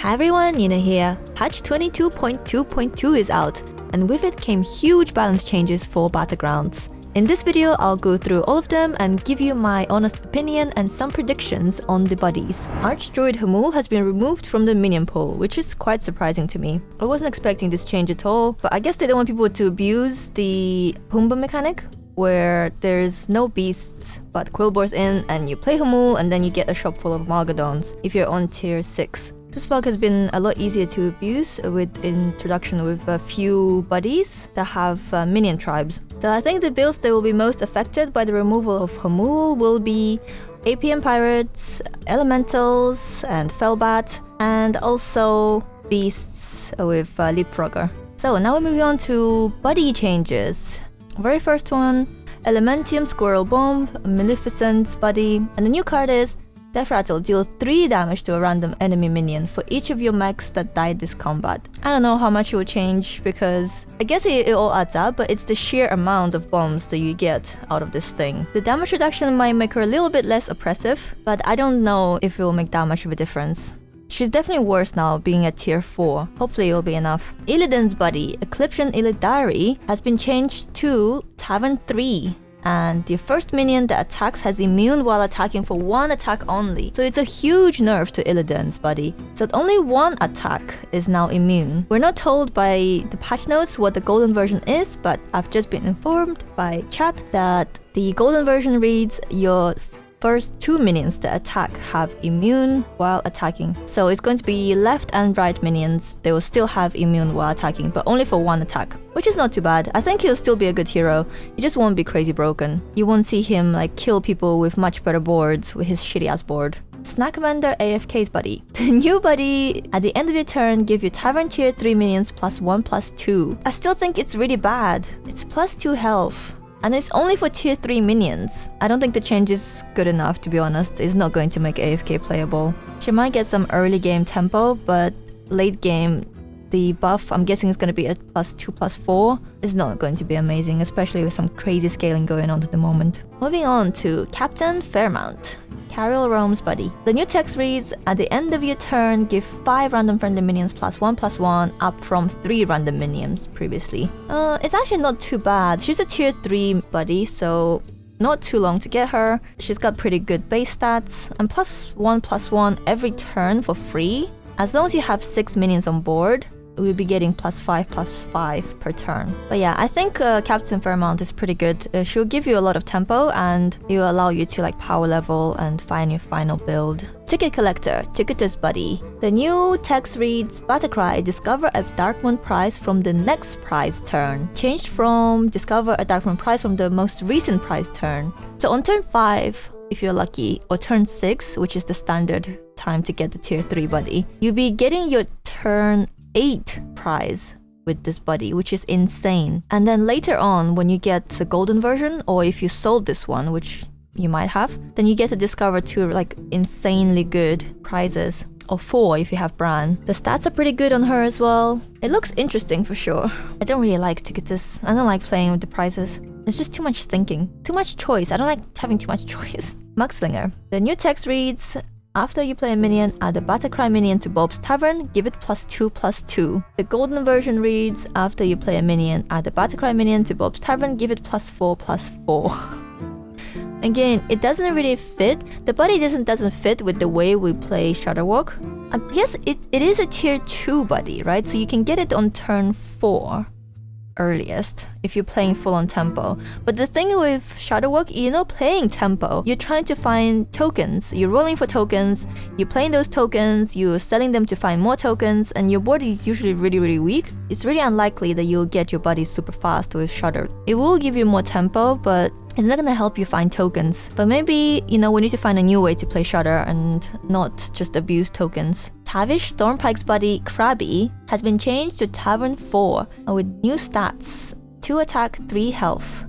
Hi everyone, Nina here. Patch 22.2.2 is out, and with it came huge balance changes for Battlegrounds. In this video, I'll go through all of them and give you my honest opinion and some predictions on the buddies. Archdruid Hamul has been removed from the minion pool, which is quite surprising to me. I wasn't expecting this change at all, but I guess they don't want people to abuse the Pumbaa mechanic, where there's no beasts but Quillboar's in and you play Hamul and then you get a shop full of Malgadons if you're on tier 6. This bug has been a lot easier to abuse with introduction with a few buddies that have minion tribes. So I think the builds that will be most affected by the removal of Hamul will be APM Pirates, Elementals and Firebat, and also beasts with Leapfrogger. So now we're moving on to buddy changes. Very first one, Elementium Squirrel Bomb, Maleficent's buddy, and the new card is Death Rattle. Deal 3 damage to a random enemy minion for each of your mechs that died this combat. I don't know how much it will change because I guess it all adds up, but it's the sheer amount of bombs that you get out of this thing. The damage reduction might make her a little bit less oppressive, but I don't know if it will make that much of a difference. She's definitely worse now, being at tier 4. Hopefully it will be enough. Illidan's buddy, Eclipsion Illidari, has been changed to Tavern 3. And the first minion that attacks has immune while attacking for 1 attack only. So it's a huge nerf to Illidan's buddy. So only 1 attack is now immune. We're not told by the patch notes what the golden version is, but I've just been informed by chat that the golden version reads your first 2 minions that attack have immune while attacking. So it's going to be left and right minions. They will still have immune while attacking, but only for 1 attack, which is not too bad. I think he'll still be a good hero. He just won't be crazy broken. You won't see him like kill people with much better boards with his shitty ass board. Snack Vendor AFK's buddy. The new buddy, at the end of your turn, give you Tavern tier 3 minions +1/+2. I still think it's really bad. It's +2 health. And it's only for tier 3 minions. I don't think the change is good enough, to be honest. It's not going to make AFK playable. She might get some early game tempo, but late game, the buff, I'm guessing is going to be a +2/+4. It's not going to be amazing, especially with some crazy scaling going on at the moment. Moving on to Captain Fairmount, Carriel Rome's buddy. The new text reads, at the end of your turn, give 5 random friendly minions +1/+1, up from 3 random minions previously. It's actually not too bad. She's a tier 3 buddy, so not too long to get her. She's got pretty good base stats, and +1/+1 every turn for free. As long as you have 6 minions on board, we'll be getting +5/+5 per turn. But yeah, I think Captain Fairmount is pretty good. She'll give you a lot of tempo and it will allow you to like power level and find your final build. Ticket Collector, Ticketer's buddy. The new text reads, Battlecry, discover a Darkmoon prize from the next prize turn. Changed from discover a Darkmoon prize from the most recent prize turn. So on turn 5, if you're lucky, or turn 6, which is the standard time to get the tier 3 buddy, you'll be getting your turn 8 prize with this buddy, which is insane. And then later on, when you get the golden version, or if you sold this one, which you might have, then you get to discover 2 like insanely good prizes, or 4 if you have Bran. The stats are pretty good on her as well. It looks interesting for sure. I don't really like Ticketus. I don't like playing with the prizes. It's just too much thinking, too much choice. I don't like having too much choice. Mugslinger. The new text reads, after you play a minion, add a Battlecry minion to Bob's Tavern, give it +2/+2. The golden version reads, after you play a minion, add a Battlecry minion to Bob's Tavern, give it +4/+4. Again, it doesn't really fit. The buddy doesn't fit with the way we play Shadowwalk. I guess it is a tier 2 buddy, right? So you can get it on turn 4. Earliest if you're playing full on tempo. But the thing with Shadowwalk, you're not playing tempo. You're trying to find tokens. You're rolling for tokens, you're playing those tokens, you're selling them to find more tokens, and your board is usually really weak. It's really unlikely that you'll get your buddies super fast with Shudder. It will give you more tempo, but it's not gonna help you find tokens. But maybe, we need to find a new way to play Shudder and not just abuse tokens. Tavish Stormpike's buddy, Krabby, has been changed to Tavern 4 with new stats, 2 attack, 3 health.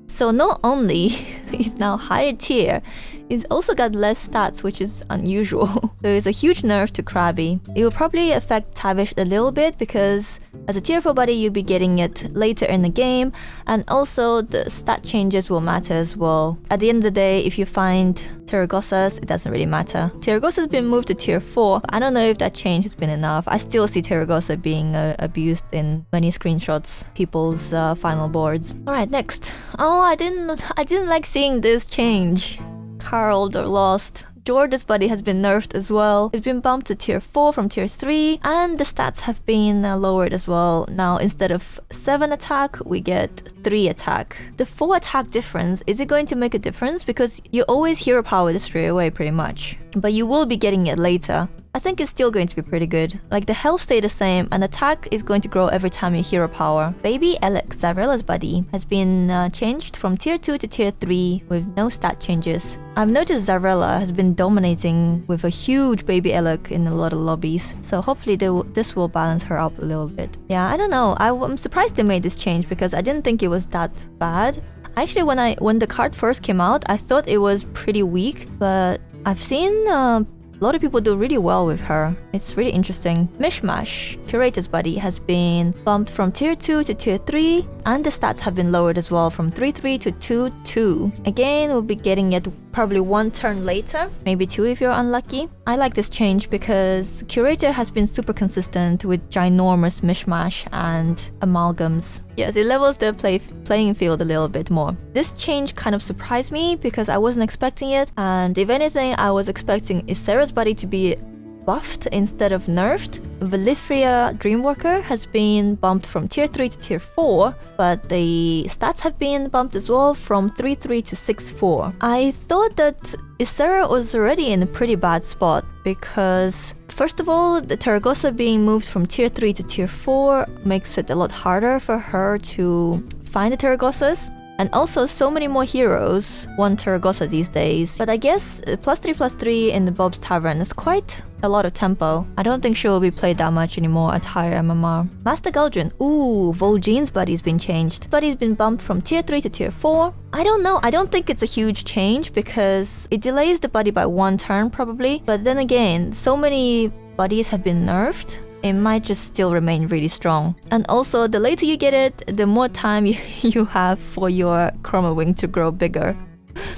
So not only he's now higher tier, he's also got less stats, which is unusual. So it's a huge nerf to Krabby. It will probably affect Tavish a little bit because as a tier 4 buddy, you'll be getting it later in the game, and also the stat changes will matter as well. At the end of the day, if you find Terragosas, it doesn't really matter. Terragosa's been moved to tier 4. I don't know if that change has been enough. I still see Terragosa being abused in many screenshots, people's final boards. Alright, next. Oh, I didn't like seeing this change. Carl the Lost. George's buddy has been nerfed as well. It's been bumped to tier 4 from tier 3, and the stats have been lowered as well. Now instead of 7 attack, we get 3 attack. The 4 attack difference, is it going to make a difference? Because you always hero power this straight away pretty much, but you will be getting it later. I think it's still going to be pretty good. Like the health stay the same and attack is going to grow every time you hero power. Baby Alex, Zarella's buddy, has been changed from tier 2 to tier 3 with no stat changes. I've noticed Zarella has been dominating with a huge baby Alec in a lot of lobbies, so hopefully this will balance her up a little bit. Yeah, I don't know. I'm surprised they made this change because I didn't think it was that bad. Actually, when the card first came out, I thought it was pretty weak, but I've seen a lot of people do really well with her. It's really interesting. Mishmash, Curator's buddy, has been bumped from tier 2 to tier 3, and the stats have been lowered as well from 3-3 to 2-2. Again, we'll be getting it probably 1 turn later, maybe 2 if you're unlucky. I like this change because Curator has been super consistent with ginormous Mishmash and amalgams. Yes, it levels the playing field a little bit more. This change kind of surprised me because I wasn't expecting it, and if anything, I was expecting Ysera's buddy to be buffed instead of nerfed. Valeria Dreamwalker has been bumped from tier 3 to tier 4, but the stats have been bumped as well from 3-3 to 6-4. I thought that Ysera was already in a pretty bad spot because, first of all, the Terragosa being moved from tier 3 to tier 4 makes it a lot harder for her to find the Terragosas. And also, so many more heroes want Terragosa these days. But I guess +3/+3 in the Bob's Tavern is quite a lot of tempo. I don't think she will be played that much anymore at higher MMR. Master Galdrin. Ooh, Vol'jin's buddy's been changed. Buddy's been bumped from tier 3 to tier 4. I don't know. I don't think it's a huge change because it delays the buddy by 1 turn probably. But then again, so many buddies have been nerfed. It might just still remain really strong. And also, the later you get it, the more time you have for your Chroma Wing to grow bigger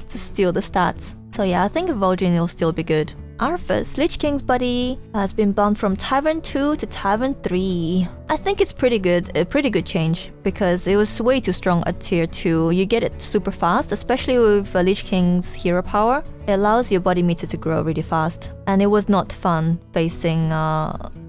to steal the stats. So yeah, I think Vol'jin will still be good. Arthas, Lich King's buddy, has been bumped from Tavern 2 to Tavern 3. I think it's pretty good, a pretty good change, because it was way too strong at tier 2. You get it super fast, especially with Lich King's hero power. It allows your body meter to grow really fast. And it was not fun facing,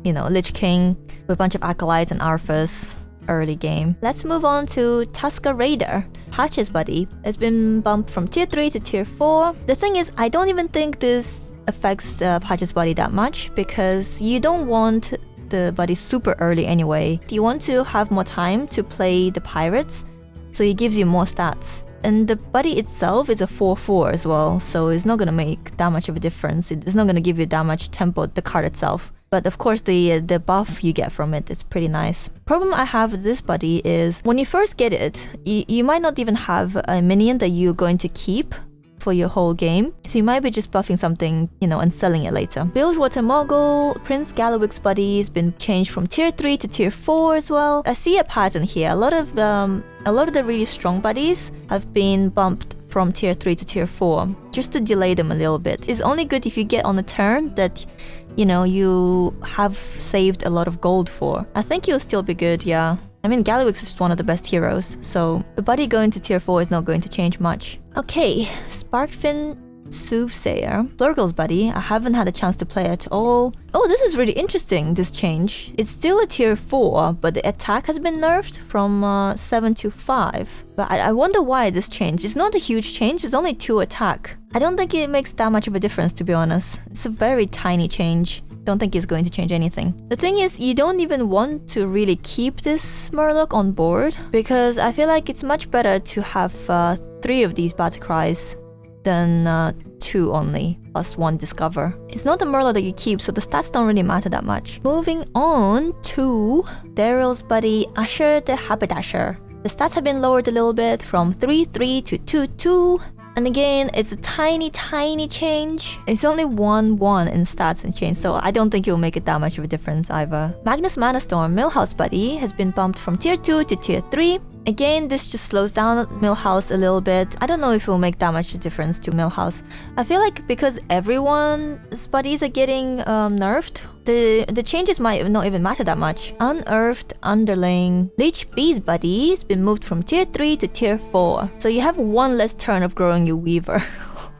Lich King with a bunch of acolytes and Arthas early game. Let's move on to Tusker Raider. Patch's buddy has been bumped from tier 3 to tier 4. The thing is, I don't even think this affects Patch's buddy that much because you don't want the buddy super early anyway. You want to have more time to play the pirates, so it gives you more stats. And the buddy itself is a 4/4 as well, so it's not gonna make that much of a difference. It's not gonna give you that much tempo, the card itself. But of course, the buff you get from it is pretty nice. Problem I have with this buddy is when you first get it, you might not even have a minion that you're going to keep for your whole game. So you might be just buffing something, and selling it later. Bilgewater Mogul, Prince Gallowix's buddy has been changed from tier 3 to tier 4 as well. I see a pattern here. A lot of the really strong buddies have been bumped from tier 3 to tier 4, just to delay them a little bit. It's only good if you get on a turn that, you have saved a lot of gold for. I think you'll still be good, yeah. I mean, Gallowix is one of the best heroes, so the buddy going to tier 4 is not going to change much. Okay, Sparkfin Soothsayer. Flurgle's buddy, I haven't had a chance to play at all. Oh, this is really interesting, this change. It's still a tier 4, but the attack has been nerfed from 7 to 5. But I wonder why this change. It's not a huge change, it's only 2 attack. I don't think it makes that much of a difference, to be honest. It's a very tiny change. Don't think it's going to change anything. The thing is, you don't even want to really keep this Murloc on board, because I feel like it's much better to have 3 of these Battlecries than 2 only, plus 1 Discover. It's not the Murloc that you keep, so the stats don't really matter that much. Moving on to Daryl's buddy Usher the Haberdasher. The stats have been lowered a little bit from 3-3 to 2-2. And again, it's a tiny change. It's only 1-1 in stats and change, so I don't think it will make it that much of a difference either. Magnus Manastorm, Millhouse buddy, has been bumped from tier 2 to tier 3. Again, this just slows down Millhouse a little bit. I don't know if it will make that much difference to Millhouse. I feel like because everyone's buddies are getting nerfed, the changes might not even matter that much. Unearthed Underling. Lich B's buddy's been moved from tier 3 to tier 4. So you have one less turn of growing your Weaver.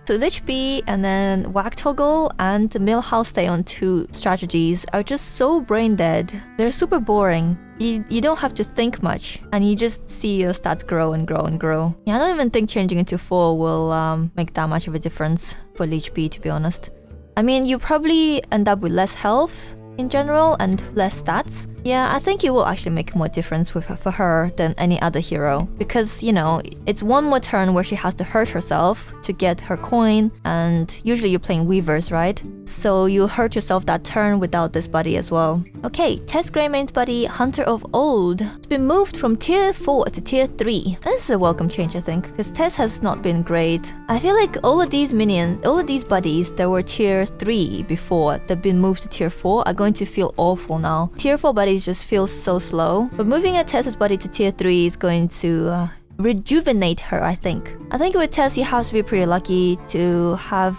So Lich B and then Whack Toggle and Millhouse Stay on 2 strategies are just so brain dead. They're super boring. You don't have to think much and you just see your stats grow and grow and grow. Yeah, I don't even think changing into 4 will make that much of a difference for Lich B, to be honest. I mean, you probably end up with less health in general and less stats. Yeah, I think it will actually make more difference for her than any other hero. Because, you know, it's one more turn where she has to hurt herself to get her coin. And usually you're playing Weavers, right? So you hurt yourself that turn without this buddy as well. Okay, Tess Greymane's buddy, Hunter of Old. It's been moved from tier 4 to tier 3. This is a welcome change, I think, because Tess has not been great. I feel like all of these minions, all of these buddies that were tier 3 before, they've been moved to tier 4, are going to feel awful now. Tier 4 buddies just feel so slow. But moving a Tess's buddy to tier 3 is going to rejuvenate her, I think. I think with Tess, you have to be pretty lucky to have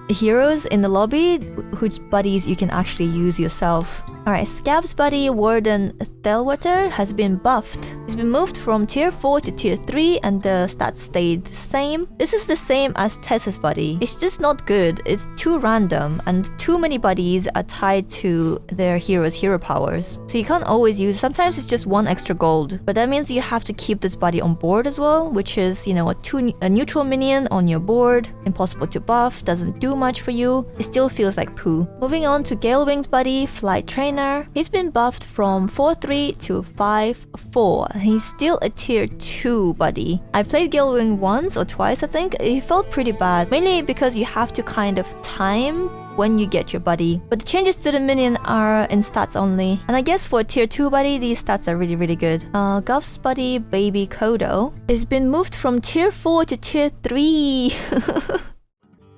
heroes in the lobby whose buddies you can actually use yourself. Alright, Scab's buddy, Warden Thelwater, has been buffed. He's been moved from tier 4 to tier 3 and the stats stayed the same. This is the same as Tess's buddy. It's just not good. It's too random and too many buddies are tied to their hero's hero powers. So you can't always use, sometimes it's just 1 extra gold. But that means you have to keep this buddy on board as well, which is, you know, a neutral minion on your board, impossible to buff, doesn't do much for you. It still feels like poo. Moving on to Galewing's buddy, Flight Trainer. He's been buffed from 4-3 to 5-4. He's still a tier 2 buddy. I played Galewing once or twice, I think. It felt pretty bad, mainly because you have to kind of time when you get your buddy. But the changes to the minion are in stats only. And I guess for a tier 2 buddy, these stats are really, really good. Guff's buddy, Baby Kodo, has been moved from tier 4 to tier 3.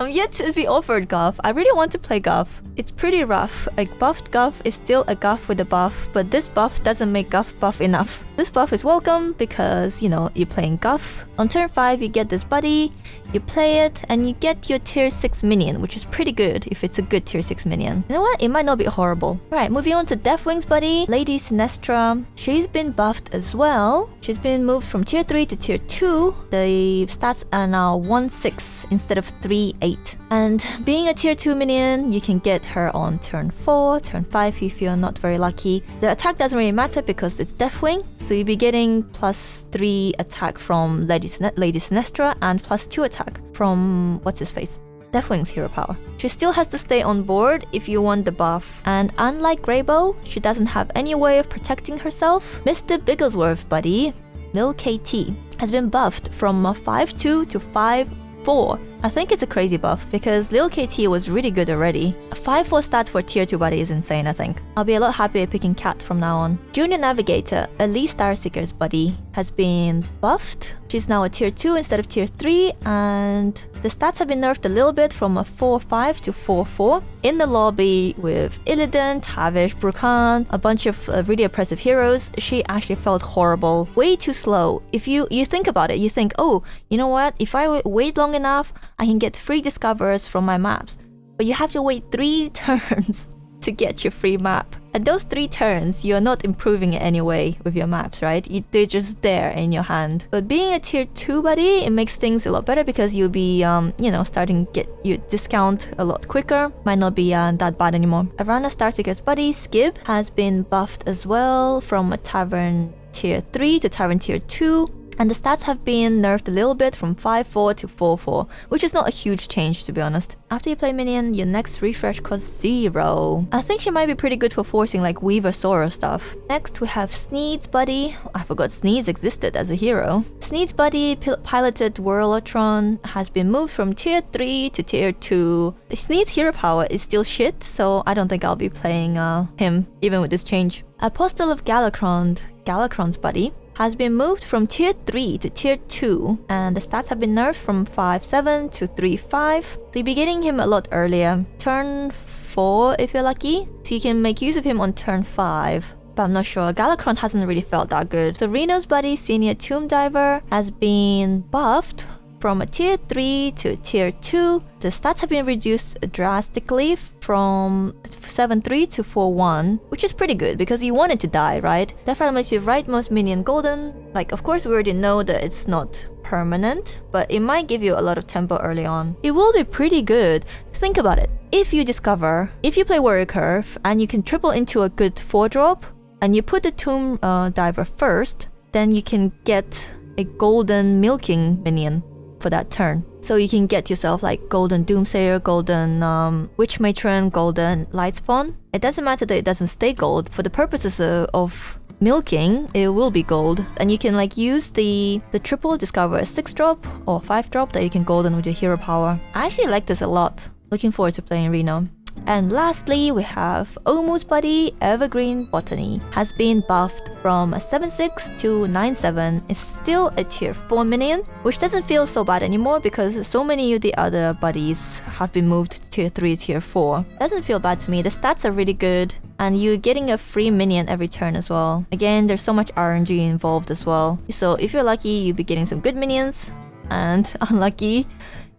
I'm yet to be offered Guff. I really want to play Guff. It's pretty rough. A buffed Guff is still a Guff with a buff, but this buff doesn't make Guff buff enough. This buff is welcome because, you know, you're playing Guff. On turn 5, you get this buddy, you play it, and you get your tier 6 minion, which is pretty good if it's a good tier 6 minion. You know what? It might not be horrible. Alright, moving on to Deathwing's buddy, Lady Sinestra. She's been buffed as well. She's been moved from tier 3 to tier 2. The stats are now 1-6 instead of 3-8. And being a tier 2 minion, you can get her on turn 4, turn 5 if you're not very lucky. The attack doesn't really matter because it's Deathwing, so you'll be getting +3 attack from Lady Sinestra and +2 attack from what's-his-face? Deathwing's hero power. She still has to stay on board if you want the buff. And unlike Greybow, she doesn't have any way of protecting herself. Mr. Bigglesworth buddy, Lil KT, has been buffed from 5-2 to 5-4. I think it's a crazy buff because Lil KT was really good already. 5-4 stats for tier 2 buddy is insane, I think. I'll be a lot happier picking Cat from now on. Junior Navigator, Elise Starseeker's buddy, has been buffed. She's now a tier 2 instead of tier 3, and the stats have been nerfed a little bit from a 4-5 to 4-4. In the lobby with Illidan, Tavish, Brukan, a bunch of really oppressive heroes, she actually felt horrible. Way too slow. If you think about it, you think, oh, you know what? If I wait long enough, I can get free discovers from my maps. But you have to wait 3 turns to get your free map. And those 3 turns, you're not improving it anyway with your maps, right? They're just there in your hand. But being a tier 2 buddy, it makes things a lot better because you'll be, you know, starting to get your discount a lot quicker. Might not be that bad anymore. Arana Starseeker's buddy, Skib, has been buffed as well from a Tavern tier 3 to Tavern tier 2. And the stats have been nerfed a little bit from 5-4 to 4-4, which is not a huge change to be honest. After you play minion, your next refresh costs 0. I think she might be pretty good for forcing like Weaver Sora stuff. Next we have Sneed's buddy. I forgot Sneed's existed as a hero. Sneed's buddy, piloted Whirlotron, has been moved from tier 3 to tier 2. Sneed's hero power is still shit, so I don't think I'll be playing him even with this change. Apostle of Galakron's buddy, has been moved from tier 3 to tier 2, and the stats have been nerfed from 5-7 to 3-5. So you'll be getting him a lot earlier. Turn 4 if you're lucky, so you can make use of him on turn 5. but I'm not sure. Galakrond hasn't really felt that good. So Reno's buddy, Senior Tomb Diver, has been buffed from a tier 3 to tier 2. The stats have been reduced drastically from 7-3 to 4-1, which is pretty good because you want it to die, right? Definitely makes you rightmost minion golden. Like, of course, we already know that it's not permanent, but it might give you a lot of tempo early on. It will be pretty good. Think about it. If you play Warrior Curve and you can triple into a good 4-drop and you put the Tomb Diver first, then you can get a golden milking minion for that turn. So you can get yourself like golden Doomsayer, golden Witch Matron, golden Lightspawn. It doesn't matter that it doesn't stay gold. For the purposes of milking, it will be gold. And you can like use the triple, discover a 6-drop or 5-drop that you can golden with your hero power. I actually like this a lot. Looking forward to playing Reno. And lastly, we have Omu's buddy, Evergreen Botany, has been buffed from a 7-6 to 9-7. It's still a tier 4 minion, which doesn't feel so bad anymore because so many of the other buddies have been moved to tier 3, tier 4. Doesn't feel bad to me. The stats are really good, and you're getting a free minion every turn as well. Again, there's so much RNG involved as well. So if you're lucky, you'll be getting some good minions, and unlucky,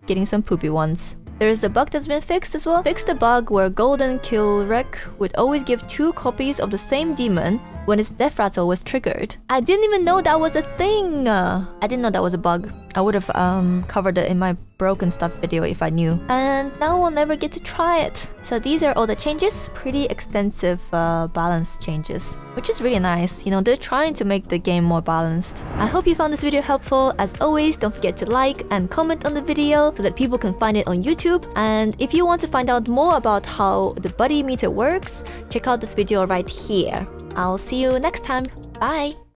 getting some poopy ones. There's a bug that's been fixed as well. Fix the bug where Golden Killrek would always give 2 copies of the same demon when its death rattle was triggered. I didn't even know that was a thing! I didn't know that was a bug. I would have covered it in my broken stuff video if I knew. And now we'll never get to try it. So these are all the changes. Pretty extensive balance changes, which is really nice. You know, they're trying to make the game more balanced. I hope you found this video helpful. As always, don't forget to like and comment on the video so that people can find it on YouTube. And if you want to find out more about how the buddy meter works, check out this video right here. I'll see you next time. Bye!